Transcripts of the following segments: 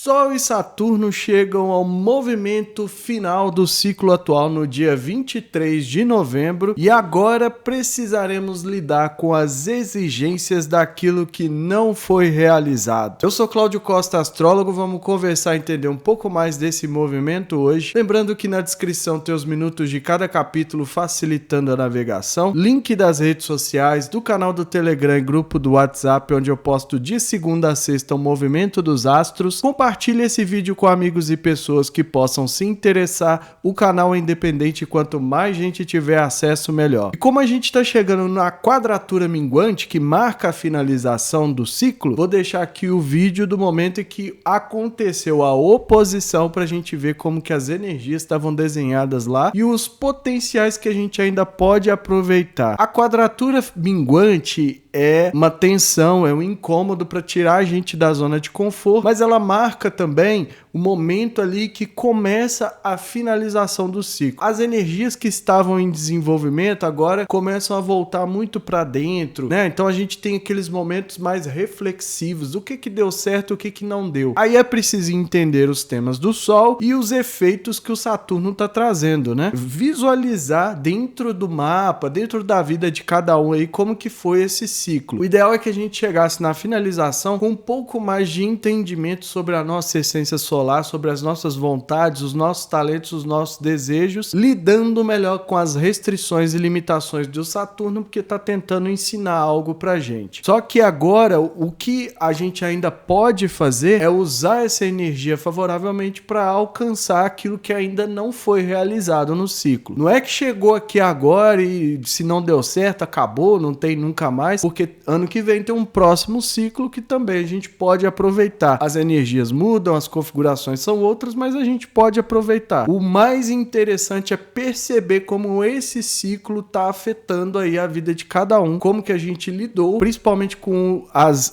Sol e Saturno chegam ao movimento final do ciclo atual no dia 23 de novembro e agora precisaremos lidar com as exigências daquilo que não foi realizado. Eu sou Cláudio Costa, astrólogo, vamos conversar e entender um pouco mais desse movimento hoje. Lembrando que na descrição tem os minutos de cada capítulo facilitando a navegação, link das redes sociais, do canal do Telegram e grupo do WhatsApp, onde eu posto de segunda a sexta o movimento dos astros. Compartilhe esse vídeo com amigos e pessoas que possam se interessar. O canal é independente e quanto mais gente tiver acesso, melhor. E como a gente está chegando na quadratura minguante, que marca a finalização do ciclo, vou deixar aqui o vídeo do momento em que aconteceu a oposição para a gente ver como que as energias estavam desenhadas lá e os potenciais que a gente ainda pode aproveitar. A quadratura minguante é uma tensão, é um incômodo para tirar a gente da zona de conforto, mas ela marca também o momento ali que começa a finalização do ciclo. As energias que estavam em desenvolvimento agora começam a voltar muito para dentro, né? Então a gente tem aqueles momentos mais reflexivos, o que deu certo, o que não deu. Aí é preciso entender os temas do Sol e os efeitos que o Saturno está trazendo, né? Visualizar dentro do mapa, dentro da vida de cada um aí, como que foi esse ciclo. O ideal é que a gente chegasse na finalização com um pouco mais de entendimento sobre a nossa essência solar, sobre as nossas vontades, os nossos talentos, os nossos desejos, lidando melhor com as restrições e limitações do Saturno, porque está tentando ensinar algo pra gente. Só que agora, o que a gente ainda pode fazer é usar essa energia favoravelmente para alcançar aquilo que ainda não foi realizado no ciclo. Não é que chegou aqui agora e se não deu certo, acabou, não tem nunca mais, porque ano que vem tem um próximo ciclo que também a gente pode aproveitar. As energias mudam, as configurações são outras, mas a gente pode aproveitar. O mais interessante é perceber como esse ciclo está afetando aí a vida de cada um, como que a gente lidou, principalmente com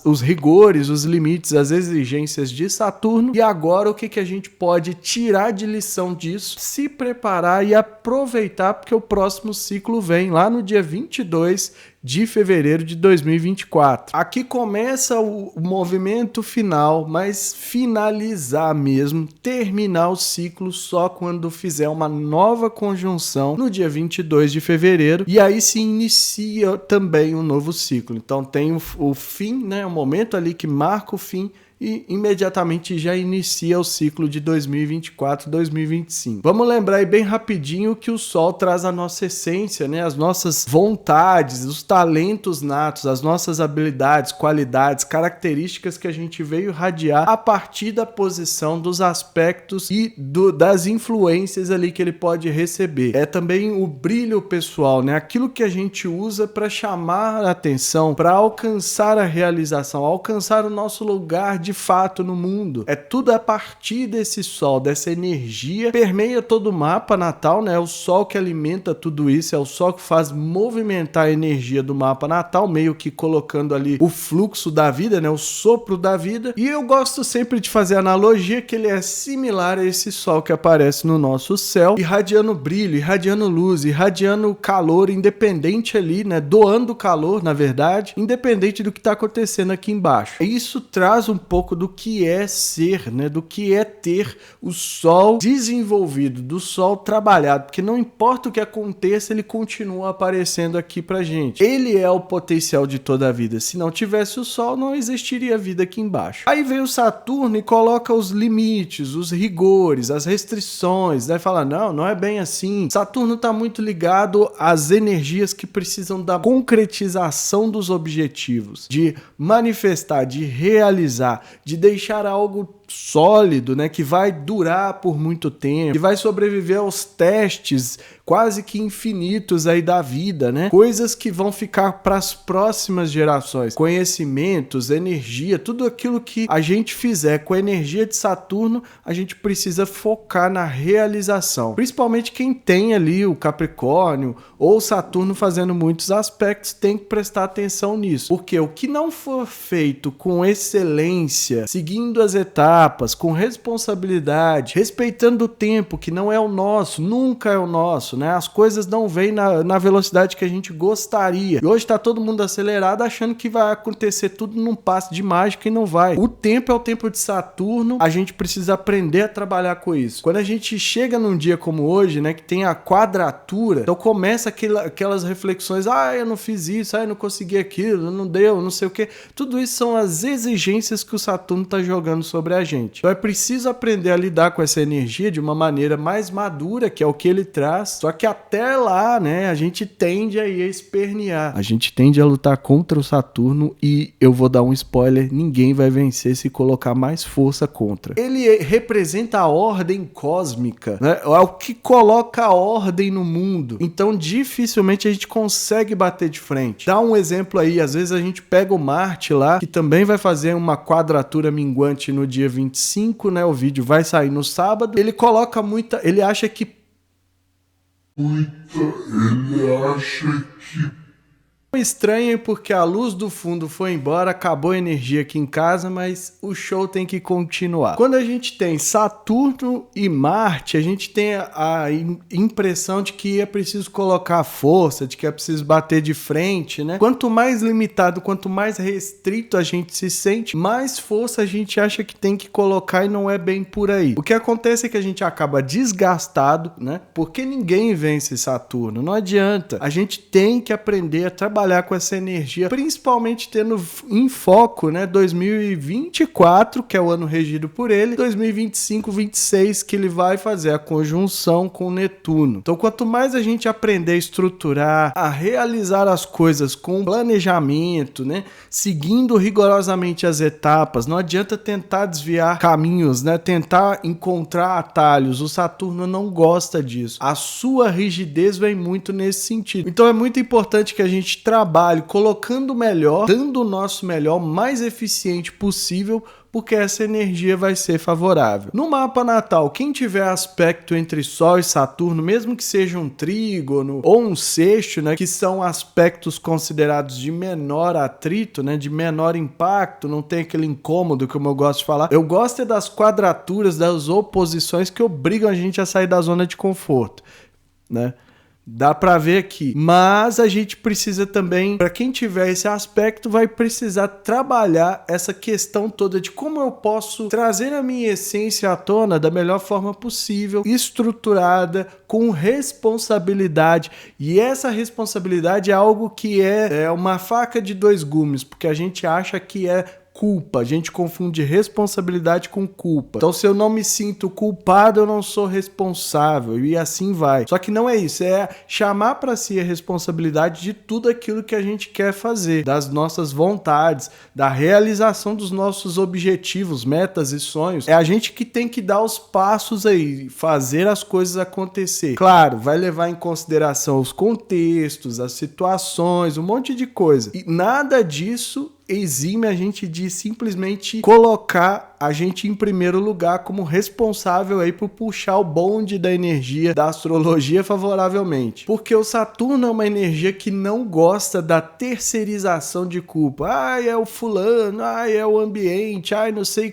os rigores, os limites, as exigências de Saturno, e agora o que a gente pode tirar de lição disso, se preparar e aproveitar, porque o próximo ciclo vem lá no dia 22 de fevereiro de 2024. Aqui começa o movimento final, mas finalizar mesmo, terminar o ciclo só quando fizer uma nova conjunção no dia 22 de fevereiro, e aí se inicia também um novo ciclo. Então tem o fim, né, o momento ali que marca o fim, e imediatamente já inicia o ciclo de 2024-2025. Vamos lembrar aí bem rapidinho que o Sol traz a nossa essência, né? As nossas vontades, os talentos natos, as nossas habilidades, qualidades, características que a gente veio irradiar a partir da posição, dos aspectos e das influências ali que ele pode receber. É também o brilho pessoal, né? Aquilo que a gente usa para chamar a atenção, para alcançar a realização, alcançar o nosso lugar de fato no mundo. É tudo a partir desse Sol, dessa energia, permeia todo o mapa natal, né? É o Sol que alimenta tudo isso, é o Sol que faz movimentar a energia do mapa natal, meio que colocando ali o fluxo da vida, né? O sopro da vida. E eu gosto sempre de fazer a analogia que ele é similar a esse Sol que aparece no nosso céu, irradiando brilho, irradiando luz, irradiando calor, independente ali, né? Doando calor, na verdade, independente do que está acontecendo aqui embaixo. Isso traz um pouco do que é ser, né? Do que é ter o Sol desenvolvido, do Sol trabalhado, porque não importa o que aconteça, ele continua aparecendo aqui pra gente. Ele é o potencial de toda a vida. Se não tivesse o Sol, não existiria vida aqui embaixo. Aí vem o Saturno e coloca os limites, os rigores, as restrições, né? Fala, não é bem assim. Saturno tá muito ligado às energias que precisam da concretização dos objetivos, de manifestar, de realizar, de deixar algo sólido, né, que vai durar por muito tempo, que vai sobreviver aos testes quase que infinitos aí da vida, né? Coisas que vão ficar para as próximas gerações, conhecimentos, energia, tudo aquilo que a gente fizer com a energia de Saturno, a gente precisa focar na realização. Principalmente quem tem ali o Capricórnio ou Saturno fazendo muitos aspectos, tem que prestar atenção nisso, porque o que não for feito com excelência exigência, seguindo as etapas, com responsabilidade, respeitando o tempo que não é o nosso, nunca é o nosso, né? As coisas não vêm na velocidade que a gente gostaria. E hoje tá todo mundo acelerado achando que vai acontecer tudo num passe de mágica e não vai. O tempo é o tempo de Saturno, a gente precisa aprender a trabalhar com isso. Quando a gente chega num dia como hoje, né, que tem a quadratura, então começa aquelas reflexões, eu não fiz isso, eu não consegui aquilo, não deu, não sei o que. Tudo isso são as exigências que o Saturno tá jogando sobre a gente. Então é preciso aprender a lidar com essa energia de uma maneira mais madura, que é o que ele traz. Só que até lá, né, a gente tende aí a espernear. A gente tende a lutar contra o Saturno e eu vou dar um spoiler, ninguém vai vencer se colocar mais força contra. Ele representa a ordem cósmica, né? É o que coloca a ordem no mundo. Então dificilmente a gente consegue bater de frente. Dá um exemplo aí, às vezes a gente pega o Marte lá, que também vai fazer uma quadratura minguante no dia 25, né? O vídeo vai sair no sábado. Ele coloca ele acha que estranho porque a luz do fundo foi embora, acabou a energia aqui em casa, mas o show tem que continuar. Quando a gente tem Saturno e Marte, a gente tem a impressão de que é preciso colocar força, de que é preciso bater de frente, né? Quanto mais limitado, quanto mais restrito a gente se sente, mais força a gente acha que tem que colocar e não é bem por aí. O que acontece é que a gente acaba desgastado, né? Porque ninguém vence Saturno, não adianta. A gente tem que aprender a trabalhar com essa energia, principalmente tendo em foco, né, 2024, que é o ano regido por ele, 2025, 26, que ele vai fazer a conjunção com Netuno. Então, quanto mais a gente aprender a estruturar, a realizar as coisas com planejamento, né, seguindo rigorosamente as etapas, não adianta tentar desviar caminhos, né, tentar encontrar atalhos. O Saturno não gosta disso. A sua rigidez vem muito nesse sentido. Então, é muito importante que a gente trabalhe colocando o melhor, dando o nosso melhor, mais eficiente possível, porque essa energia vai ser favorável. No mapa natal, quem tiver aspecto entre Sol e Saturno, mesmo que seja um trígono ou um sexto, né, que são aspectos considerados de menor atrito, né, de menor impacto, não tem aquele incômodo, como eu gosto de falar. Eu gosto é das quadraturas, das oposições que obrigam a gente a sair da zona de conforto, né? Dá pra ver aqui, mas a gente precisa também, para quem tiver esse aspecto, vai precisar trabalhar essa questão toda de como eu posso trazer a minha essência à tona da melhor forma possível, estruturada, com responsabilidade. E essa responsabilidade é algo que é uma faca de dois gumes, porque a gente acha que é culpa, a gente confunde responsabilidade com culpa. Então, se eu não me sinto culpado, eu não sou responsável, e assim vai. Só que não é isso, é chamar para si a responsabilidade de tudo aquilo que a gente quer fazer, das nossas vontades, da realização dos nossos objetivos, metas e sonhos. É a gente que tem que dar os passos aí, fazer as coisas acontecer. Claro, vai levar em consideração os contextos, as situações, um monte de coisa. E nada disso exime a gente de simplesmente colocar a gente em primeiro lugar como responsável aí por puxar o bonde da energia da astrologia favoravelmente. Porque o Saturno é uma energia que não gosta da terceirização de culpa. É o fulano, é o ambiente, não sei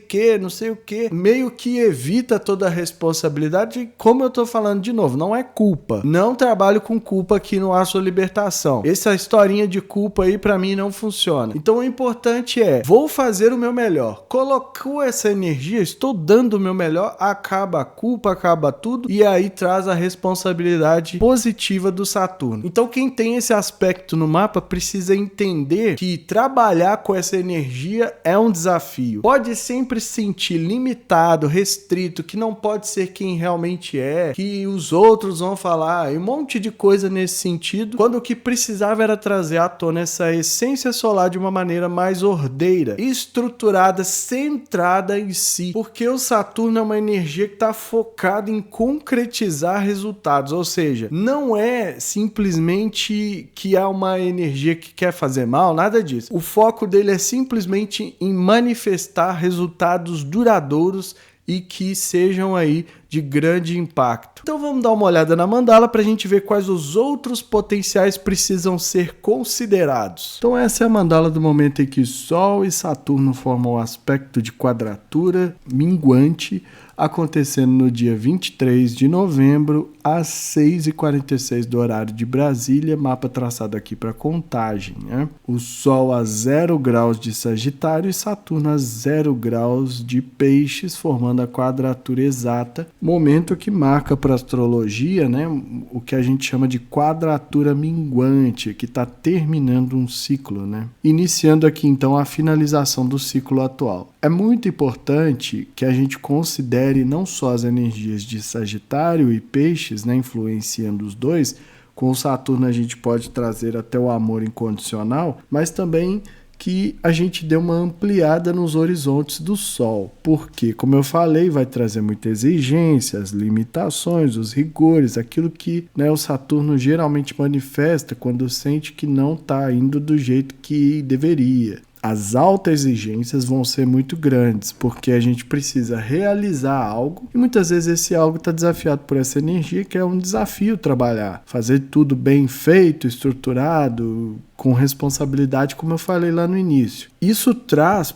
o que. Meio que evita toda a responsabilidade. Como eu tô falando de novo, não é culpa. Não trabalho com culpa aqui no Astro Libertação. Essa historinha de culpa aí pra mim não funciona. Então o importante é, vou fazer o meu melhor. Colocou essa energia, estou dando o meu melhor, acaba a culpa, acaba tudo, e aí traz a responsabilidade positiva do Saturno. Então quem tem esse aspecto no mapa precisa entender que trabalhar com essa energia é um desafio. Pode sempre se sentir limitado, restrito, que não pode ser quem realmente é, que os outros vão falar, e um monte de coisa nesse sentido, quando o que precisava era trazer à tona essa essência solar de uma maneira mais ordeira, estruturada, centrada em si, porque o Saturno é uma energia que está focada em concretizar resultados, ou seja, não é simplesmente que é uma energia que quer fazer mal, nada disso. O foco dele é simplesmente em manifestar resultados duradouros e que sejam aí de grande impacto. Então vamos dar uma olhada na mandala para a gente ver quais os outros potenciais precisam ser considerados. Então essa é a mandala do momento em que Sol e Saturno formam o aspecto de quadratura minguante, acontecendo no dia 23 de novembro, às 6h46 do horário de Brasília, mapa traçado aqui para Contagem, né? O Sol a 0 graus de Sagitário e Saturno a 0 graus de Peixes, formando a quadratura exata, momento que marca para a astrologia, né, o que a gente chama de quadratura minguante, que está terminando um ciclo, né? Iniciando aqui então a finalização do ciclo atual. É muito importante que a gente considere não só as energias de Sagitário e Peixes, né, influenciando os dois. Com o Saturno a gente pode trazer até o amor incondicional, mas também que a gente dê uma ampliada nos horizontes do Sol, porque, como eu falei, vai trazer muita exigência, as limitações, os rigores, aquilo que, né, o Saturno geralmente manifesta quando sente que não está indo do jeito que deveria. As altas exigências vão ser muito grandes, porque a gente precisa realizar algo e muitas vezes esse algo está desafiado por essa energia, que é um desafio trabalhar, fazer tudo bem feito, estruturado, com responsabilidade, como eu falei lá no início. Isso traz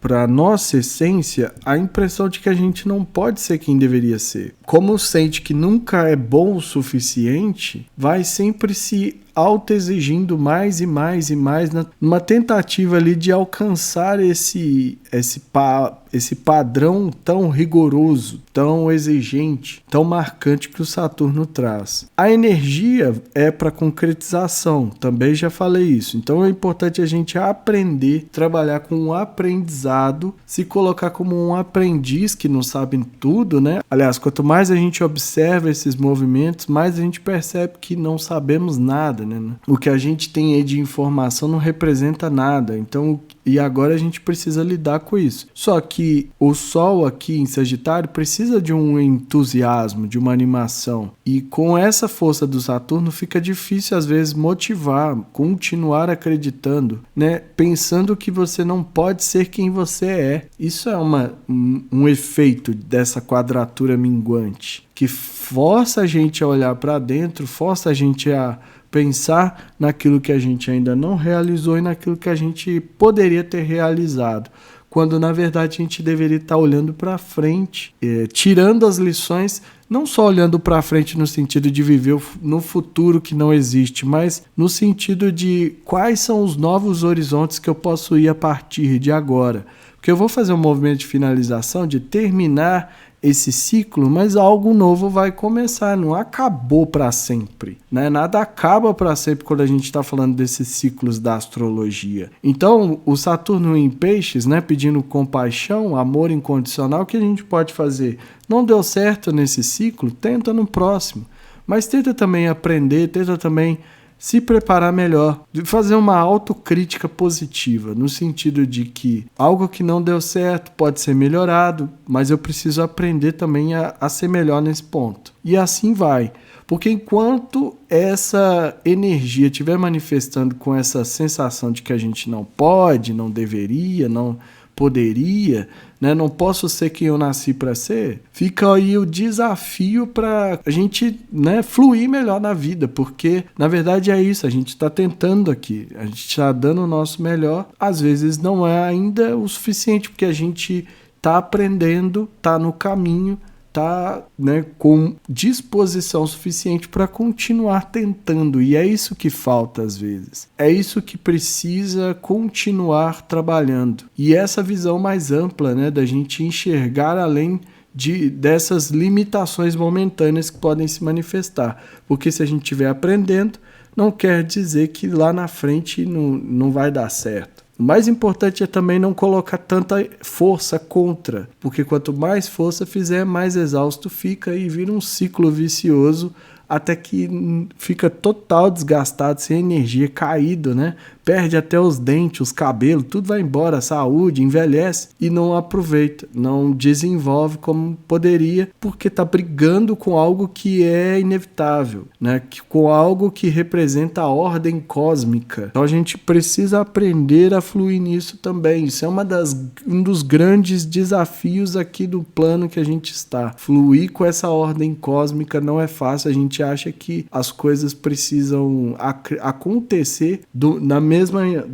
para a nossa essência a impressão de que a gente não pode ser quem deveria ser. Como sente que nunca é bom o suficiente, vai sempre se autoexigindo mais e mais e mais, numa tentativa ali de alcançar esse padrão tão rigoroso, tão exigente, tão marcante que o Saturno traz. A energia é para concretização, também já falei isso. Então é importante a gente aprender, trabalhar com um aprendizado, se colocar como um aprendiz que não sabe tudo, né? Aliás, quanto mais a gente observa esses movimentos, mais a gente percebe que não sabemos nada, né? O que a gente tem aí de informação não representa nada. Então, e agora a gente precisa lidar com isso. Só que o Sol aqui em Sagitário precisa de um entusiasmo, de uma animação. E com essa força do Saturno fica difícil às vezes motivar, continuar acreditando, né? Pensando que você não pode ser quem você é. Isso é um efeito dessa quadratura minguante, que força a gente a olhar para dentro, força a gente a pensar naquilo que a gente ainda não realizou e naquilo que a gente poderia ter realizado, quando na verdade a gente deveria estar olhando para frente, tirando as lições, não só olhando para frente no sentido de viver no futuro que não existe, mas no sentido de quais são os novos horizontes que eu posso ir a partir de agora. Porque eu vou fazer um movimento de finalização, de terminar esse ciclo, mas algo novo vai começar, não acabou para sempre, né? Nada acaba para sempre quando a gente está falando desses ciclos da astrologia. Então, o Saturno em Peixes, né, pedindo compaixão, amor incondicional, o que a gente pode fazer? Não deu certo nesse ciclo? Tenta no próximo, mas tenta também aprender, tenta também se preparar melhor, de fazer uma autocrítica positiva, no sentido de que algo que não deu certo pode ser melhorado, mas eu preciso aprender também a ser melhor nesse ponto. E assim vai. Porque enquanto essa energia estiver manifestando com essa sensação de que a gente não pode, não deveria, não poderia, né, não posso ser quem eu nasci para ser, fica aí o desafio para a gente, né, fluir melhor na vida, porque na verdade é isso, a gente está tentando aqui, a gente está dando o nosso melhor, às vezes não é ainda o suficiente, porque a gente está aprendendo, está no caminho, tá, né, com disposição suficiente para continuar tentando, e é isso que falta às vezes, é isso que precisa continuar trabalhando, e essa visão mais ampla, né, da gente enxergar além dessas limitações momentâneas que podem se manifestar, porque se a gente estiver aprendendo, não quer dizer que lá na frente não vai dar certo. O mais importante é também não colocar tanta força contra, porque quanto mais força fizer, mais exausto fica e vira um ciclo vicioso até que fica total desgastado, sem energia, caído, né? perde até os dentes, os cabelos, tudo vai embora, a saúde, envelhece e não aproveita, não desenvolve como poderia, porque está brigando com algo que é inevitável, né? Com algo que representa a ordem cósmica. Então a gente precisa aprender a fluir nisso também. Isso é um dos grandes desafios aqui do plano que a gente está. Fluir com essa ordem cósmica não é fácil, a gente acha que as coisas precisam acontecer da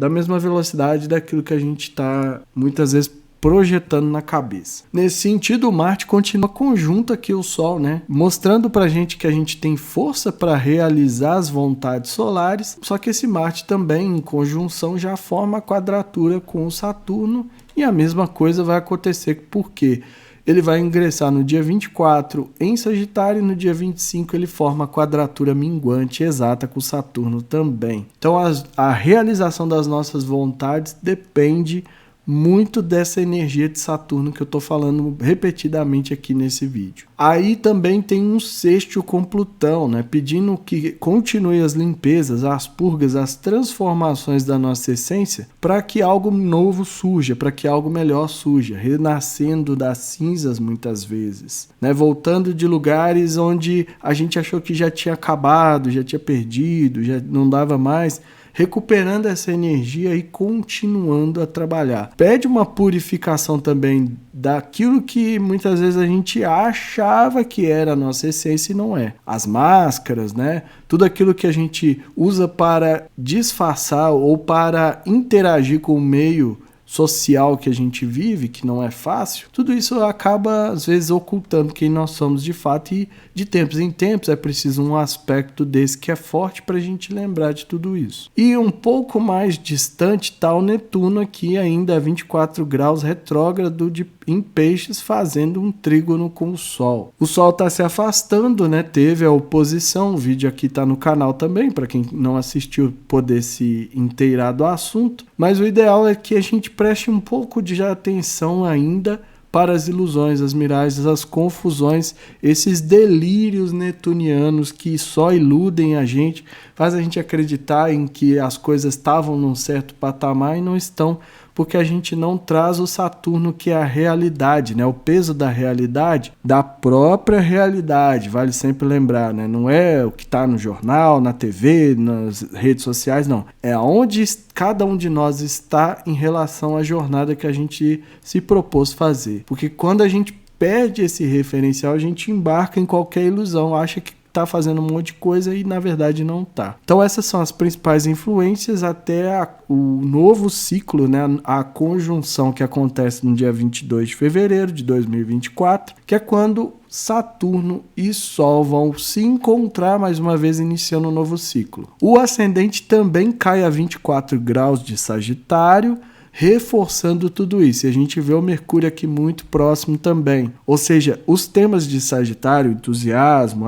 mesma velocidade daquilo que a gente está muitas vezes projetando na cabeça. Nesse sentido, o Marte continua conjunto aqui ao Sol, né? Mostrando pra gente que a gente tem força para realizar as vontades solares, só que esse Marte também, em conjunção, já forma a quadratura com o Saturno, e a mesma coisa vai acontecer porque ele vai ingressar no dia 24 em Sagitário e no dia 25 ele forma a quadratura minguante exata com Saturno também. Então a realização das nossas vontades depende muito dessa energia de Saturno que eu estou falando repetidamente aqui nesse vídeo. Aí também tem um sextil com Plutão, né? Pedindo que continue as limpezas, as purgas, as transformações da nossa essência para que algo novo surja, para que algo melhor surja, renascendo das cinzas muitas vezes, né? Voltando de lugares onde a gente achou que já tinha acabado, já tinha perdido, já não dava mais, recuperando essa energia e continuando a trabalhar. Pede uma purificação também daquilo que muitas vezes a gente achava que era a nossa essência e não é. As máscaras, né? Tudo aquilo que a gente usa para disfarçar ou para interagir com o meio social que a gente vive, que não é fácil, tudo isso acaba às vezes ocultando quem nós somos de fato, e de tempos em tempos é preciso um aspecto desse que é forte para a gente lembrar de tudo isso. E um pouco mais distante está o Netuno aqui ainda a 24 graus retrógrado em Peixes, fazendo um trígono com o Sol. O Sol está se afastando, né? Teve a oposição, o vídeo aqui está no canal também, para quem não assistiu poder se inteirar do assunto, mas o ideal é que a gente preste um pouco de atenção ainda para as ilusões, as miragens, as confusões, esses delírios netunianos que só iludem a gente, faz a gente acreditar em que as coisas estavam num certo patamar e não estão, porque a gente não traz o Saturno, que é a realidade, né? O peso da realidade, da própria realidade, vale sempre lembrar, né? Não é o que está no jornal, na TV, nas redes sociais, não. É onde cada um de nós está em relação à jornada que a gente se propôs fazer. Porque quando a gente perde esse referencial, a gente embarca em qualquer ilusão, acha que está fazendo um monte de coisa e na verdade não está. Então essas são as principais influências até o novo ciclo, né? A conjunção que acontece no dia 22 de fevereiro de 2024, que é quando Saturno e Sol vão se encontrar mais uma vez, iniciando um novo ciclo. O ascendente também cai a 24 graus de Sagitário, reforçando tudo isso. E a gente vê o Mercúrio aqui muito próximo também. Ou seja, os temas de Sagitário, entusiasmo,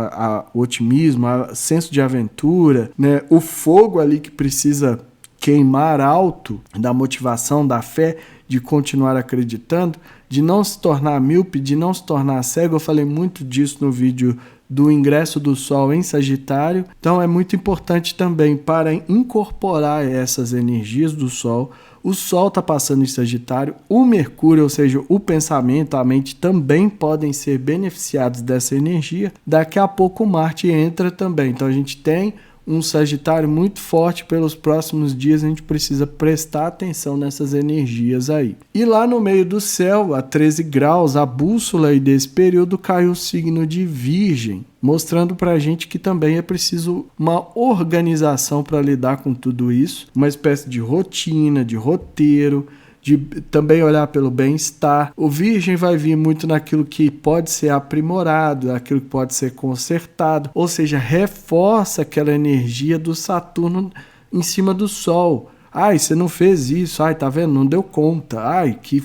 o otimismo, o senso de aventura, né? O fogo ali que precisa queimar alto, da motivação, da fé, de continuar acreditando, de não se tornar míope, de não se tornar cego. Eu falei muito disso no vídeo do ingresso do Sol em Sagitário. Então é muito importante também para incorporar essas energias do Sol. O Sol está passando em Sagitário, o Mercúrio, ou seja, o pensamento, a mente, também podem ser beneficiados dessa energia. Daqui a pouco o Marte entra também. Então a gente tem um Sagitário muito forte pelos próximos dias, a gente precisa prestar atenção nessas energias aí. E lá no meio do céu, a 13 graus, a bússola aí desse período caiu o signo de Virgem, mostrando para a gente que também é preciso uma organização para lidar com tudo isso, uma espécie de rotina, de roteiro, de também olhar pelo bem-estar. O Virgem vai vir muito naquilo que pode ser aprimorado, naquilo que pode ser consertado, ou seja, reforça aquela energia do Saturno em cima do Sol. Ai, você não fez isso, ai, tá vendo? Não deu conta, ai, que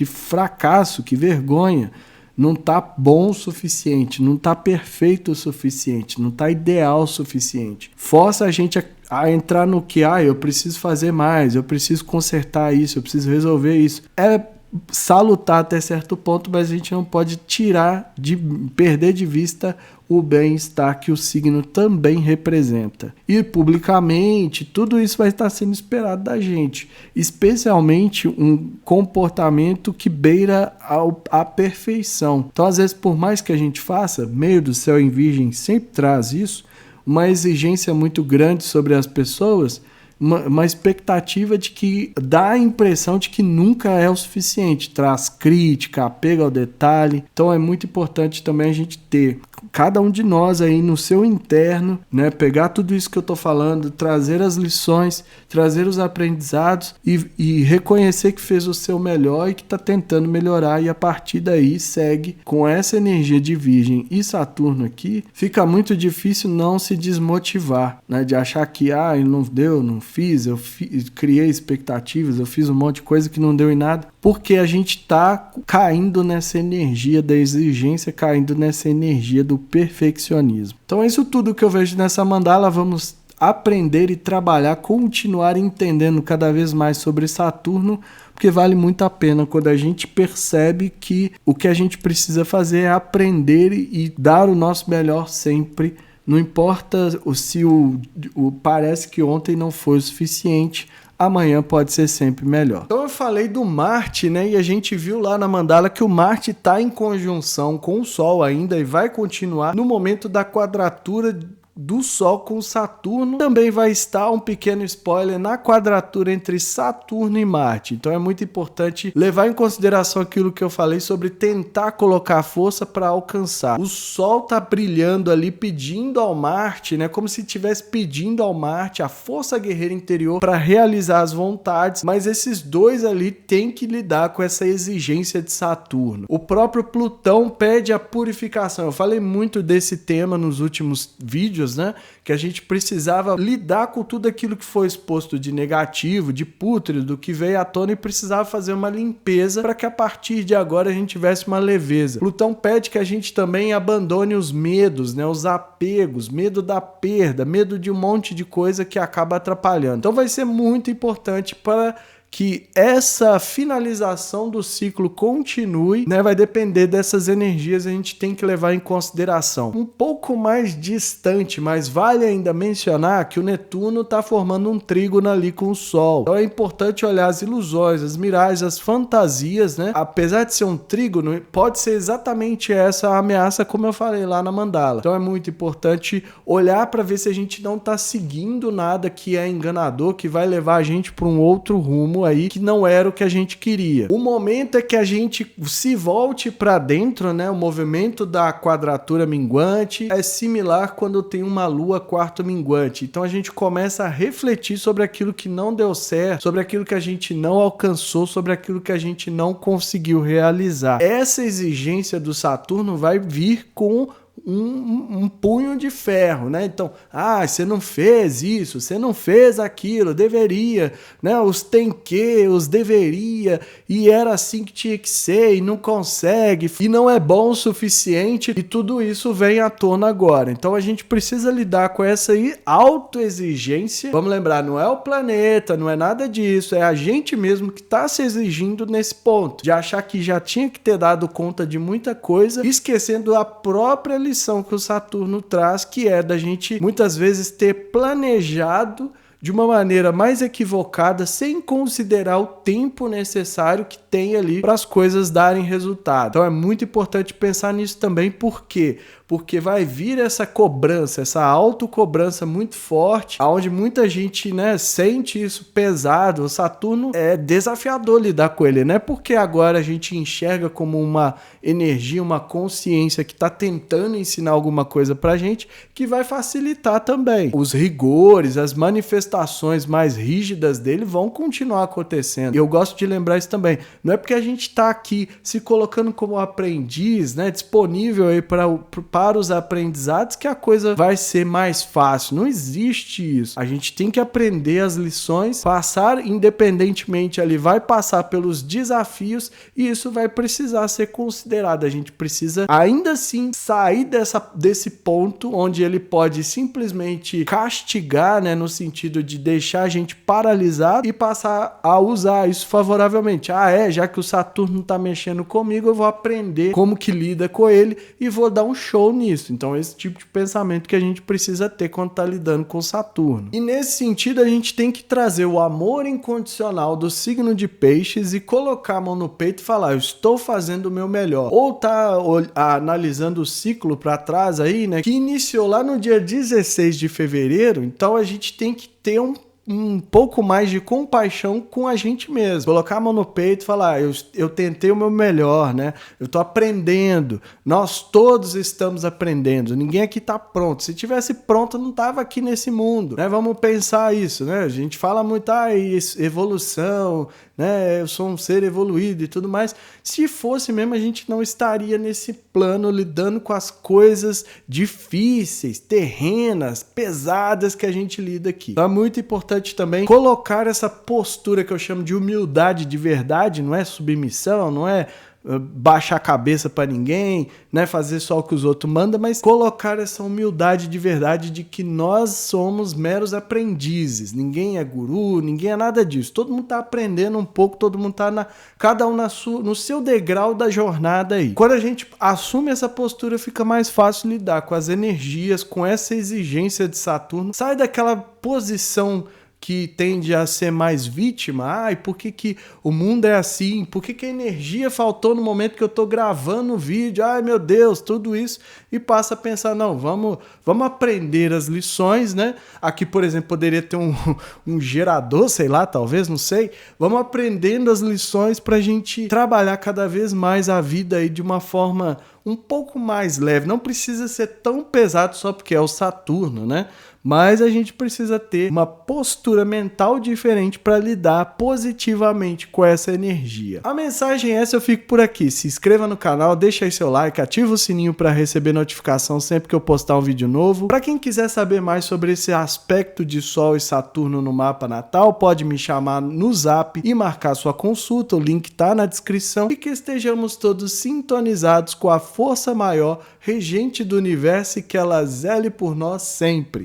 fracasso, que vergonha. Não tá bom o suficiente, não tá perfeito o suficiente, não tá ideal o suficiente. Força a gente a entrar no que, eu preciso fazer mais, eu preciso consertar isso, eu preciso resolver isso. É salutar até certo ponto, mas a gente não pode perder de vista o bem-estar que o signo também representa. E publicamente, tudo isso vai estar sendo esperado da gente, especialmente um comportamento que beira a perfeição. Então, às vezes, por mais que a gente faça, Meio do Céu em Virgem sempre traz isso, uma exigência muito grande sobre as pessoas, uma expectativa de que dá a impressão de que nunca é o suficiente, traz crítica, apego ao detalhe. Então é muito importante também a gente ter, cada um de nós aí no seu interno, né, pegar tudo isso que eu tô falando, trazer as lições, trazer os aprendizados e reconhecer que fez o seu melhor e que tá tentando melhorar, e a partir daí segue com essa energia de Virgem e Saturno aqui. Fica muito difícil não se desmotivar, né, de achar que não deu, não fiz, criei expectativas, eu fiz um monte de coisa que não deu em nada, porque a gente tá caindo nessa energia da exigência, caindo nessa energia do perfeccionismo. Então é isso tudo que eu vejo nessa mandala. Vamos aprender e trabalhar, continuar entendendo cada vez mais sobre Saturno, porque vale muito a pena quando a gente percebe que o que a gente precisa fazer é aprender e dar o nosso melhor sempre. Não importa se parece que ontem não foi o suficiente, amanhã pode ser sempre melhor. Então eu falei do Marte, né? E a gente viu lá na mandala que o Marte está em conjunção com o Sol ainda e vai continuar no momento da quadratura do Sol com Saturno. Também vai estar, um pequeno spoiler, na quadratura entre Saturno e Marte. Então é muito importante levar em consideração aquilo que eu falei sobre tentar colocar força para alcançar. O Sol tá brilhando ali, pedindo ao Marte, né, como se estivesse pedindo ao Marte a força guerreira interior para realizar as vontades, mas esses dois ali têm que lidar com essa exigência de Saturno. O próprio Plutão pede a purificação. Eu falei muito desse tema nos últimos vídeos, né? Que a gente precisava lidar com tudo aquilo que foi exposto de negativo, de pútrido, que veio à tona, e precisava fazer uma limpeza para que a partir de agora a gente tivesse uma leveza. Plutão pede que a gente também abandone os medos, né? Os apegos, medo da perda, medo de um monte de coisa que acaba atrapalhando. Então vai ser muito importante para que essa finalização do ciclo continue, né? Vai depender dessas energias, a gente tem que levar em consideração. Um pouco mais distante, mas vale ainda mencionar que o Netuno está formando um trígono ali com o Sol. Então é importante olhar as ilusões, as miragens, as fantasias, né? Apesar de ser um trígono, pode ser exatamente essa a ameaça, como eu falei lá na mandala. Então é muito importante olhar para ver se a gente não está seguindo nada que é enganador, que vai levar a gente para um outro rumo aí que não era o que a gente queria. O momento é que a gente se volte para dentro, né? O movimento da quadratura minguante é similar quando tem uma lua quarto minguante. Então a gente começa a refletir sobre aquilo que não deu certo, sobre aquilo que a gente não alcançou, sobre aquilo que a gente não conseguiu realizar. Essa exigência do Saturno vai vir com um punho de ferro, né? Então, você não fez isso, você não fez aquilo, deveria, né? Os tem que, os deveria, e era assim que tinha que ser, e não consegue, e não é bom o suficiente, e tudo isso vem à tona agora. Então a gente precisa lidar com essa autoexigência. Vamos lembrar, não é o planeta, não é nada disso, é a gente mesmo que está se exigindo nesse ponto, de achar que já tinha que ter dado conta de muita coisa, esquecendo a própria lição que o Saturno traz, que é da gente muitas vezes ter planejado de uma maneira mais equivocada, sem considerar o tempo necessário que tem ali para as coisas darem resultado. Então é muito importante pensar nisso também. Por quê? Porque vai vir essa cobrança, essa autocobrança muito forte, onde muita gente, né, sente isso pesado. O Saturno é desafiador lidar com ele, né? Porque agora a gente enxerga como uma energia, uma consciência que está tentando ensinar alguma coisa pra gente, que vai facilitar também. Os rigores, as manifestações mais rígidas dele vão continuar acontecendo. E eu gosto de lembrar isso também. Não é porque a gente está aqui se colocando como aprendiz, né, disponível aí para os aprendizados, que a coisa vai ser mais fácil. Não existe isso. A gente tem que aprender as lições, passar independentemente ali, vai passar pelos desafios, e isso vai precisar ser considerado. A gente precisa ainda assim sair desse ponto onde ele pode simplesmente castigar, né, no sentido medo de deixar a gente paralisado e passar a usar isso favoravelmente. Já que o Saturno tá mexendo comigo, eu vou aprender como que lida com ele e vou dar um show nisso. Então esse tipo de pensamento que a gente precisa ter quando tá lidando com Saturno. E nesse sentido a gente tem que trazer o amor incondicional do signo de Peixes e colocar a mão no peito e falar: eu estou fazendo o meu melhor. Ou tá analisando o ciclo para trás aí, né, que iniciou lá no dia 16 de fevereiro, então a gente tem que ter um pouco mais de compaixão com a gente mesmo. Colocar a mão no peito e falar: eu tentei o meu melhor, né? Eu tô aprendendo. Nós todos estamos aprendendo. Ninguém aqui tá pronto. Se tivesse pronto, não tava aqui nesse mundo, né? Vamos pensar isso, né? A gente fala muito, evolução, né? Eu sou um ser evoluído e tudo mais. Se fosse mesmo, a gente não estaria nesse plano lidando com as coisas difíceis, terrenas, pesadas que a gente lida aqui. Então é muito importante também colocar essa postura que eu chamo de humildade de verdade, não é submissão, não é baixar a cabeça para ninguém, né, fazer só o que os outros mandam, mas colocar essa humildade de verdade de que nós somos meros aprendizes. Ninguém é guru, ninguém é nada disso. Todo mundo tá aprendendo um pouco, todo mundo tá cada um no seu degrau da jornada aí. Quando a gente assume essa postura, fica mais fácil lidar com as energias, com essa exigência de Saturno. Sai daquela posição que tende a ser mais vítima. Por que o mundo é assim? Por que a energia faltou no momento que eu tô gravando o vídeo? Meu Deus, tudo isso. E passa a pensar, não, vamos aprender as lições, né? Aqui, por exemplo, poderia ter um gerador, sei lá, talvez, não sei. Vamos aprendendo as lições pra gente trabalhar cada vez mais a vida aí de uma forma um pouco mais leve. Não precisa ser tão pesado só porque é o Saturno, né? Mas a gente precisa ter uma postura mental diferente para lidar positivamente com essa energia. A mensagem é essa, eu fico por aqui. Se inscreva no canal, deixa aí seu like, ativa o sininho para receber notificação sempre que eu postar um vídeo novo. Para quem quiser saber mais sobre esse aspecto de Sol e Saturno no mapa natal, pode me chamar no Zap e marcar sua consulta, o link tá na descrição. E que estejamos todos sintonizados com a força maior, regente do universo, e que ela zele por nós sempre.